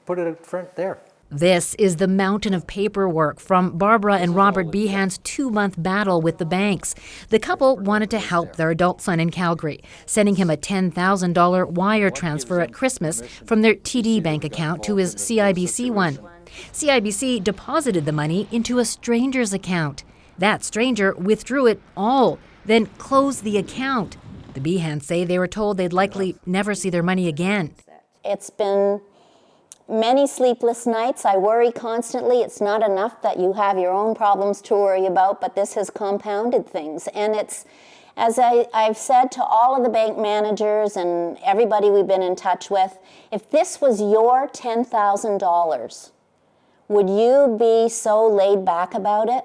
put it up front there. This is the mountain of paperwork from Barbara and Robert Behan's 2-month battle with the banks. The couple wanted to help their adult son in Calgary, sending him a $10,000 wire transfer at Christmas from their TD bank account to his CIBC one. CIBC deposited the money into a stranger's account. That stranger withdrew it all, then closed the account. The Behans say they were told they'd likely never see their money again. It's been many sleepless nights. I worry constantly. It's not enough that you have your own problems to worry about, but this has compounded things. And it's, as I've said to all of the bank managers and everybody we've been in touch with, if this was your $10,000, would you be so laid back about it?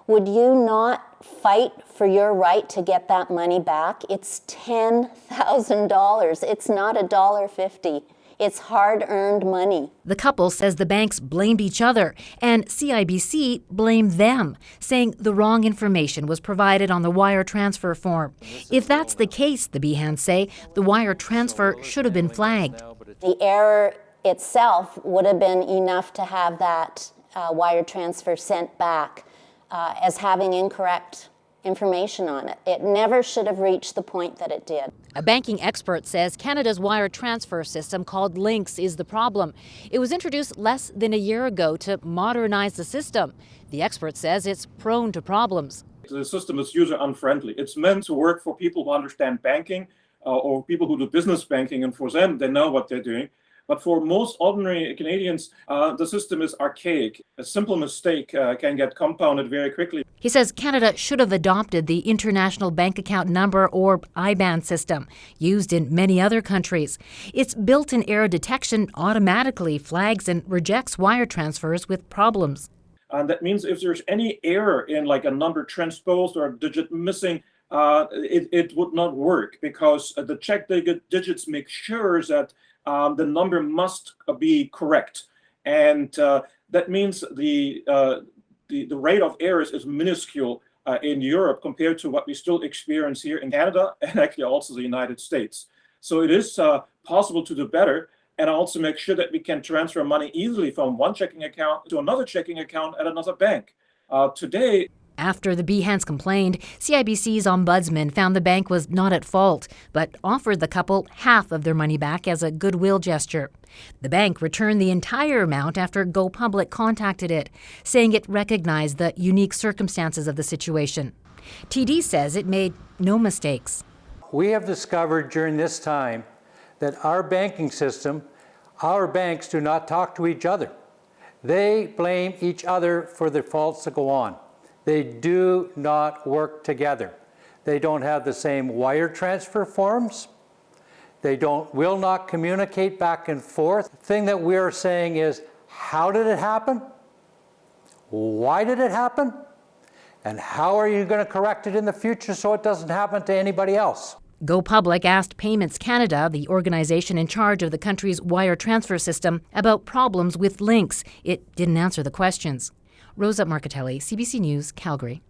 Would you not fight for your right to get that money back? It's $10,000. It's not $1.50. It's hard-earned money. The couple says the banks blamed each other, and CIBC blamed them, saying the wrong information was provided on the wire transfer form. If that's the case, the Behans say, the wire transfer should have been flagged. The error itself would have been enough to have that wire transfer sent back as having incorrect information on it. It never should have reached the point that it did. A banking expert says Canada's wire transfer system called Lynx is the problem. It was introduced less than a year ago to modernize the system. The expert says it's prone to problems. The system is user-unfriendly. It's meant to work for people who understand banking or people who do business banking, and for them, they know what they're doing. But for most ordinary Canadians, the system is archaic. A simple mistake can get compounded very quickly. He says Canada should have adopted the International Bank Account Number, or IBAN system, used in many other countries. Its built-in error detection automatically flags and rejects wire transfers with problems. And that means if there's any error in like a number transposed or a digit missing, it would not work, because the check digits make sure that the number must be correct. And that means the rate of errors is minuscule in Europe compared to what we still experience here in Canada and actually also the United States. So it is possible to do better, and also make sure that we can transfer money easily from one checking account to another checking account at another bank. Today, after the Behans complained, CIBC's ombudsman found the bank was not at fault, but offered the couple half of their money back as a goodwill gesture. The bank returned the entire amount after Go Public contacted it, saying it recognized the unique circumstances of the situation. TD says it made no mistakes. We have discovered during this time that our banking system, our banks do not talk to each other. They blame each other for the faults that go on. They do not work together. They don't have the same wire transfer forms. They will not communicate back and forth. The thing that we're saying is, how did it happen? Why did it happen? And how are you going to correct it in the future so it doesn't happen to anybody else? Go Public asked Payments Canada, the organization in charge of the country's wire transfer system, about problems with Lynx. It didn't answer the questions. Rosa Marcatelli, CBC News, Calgary.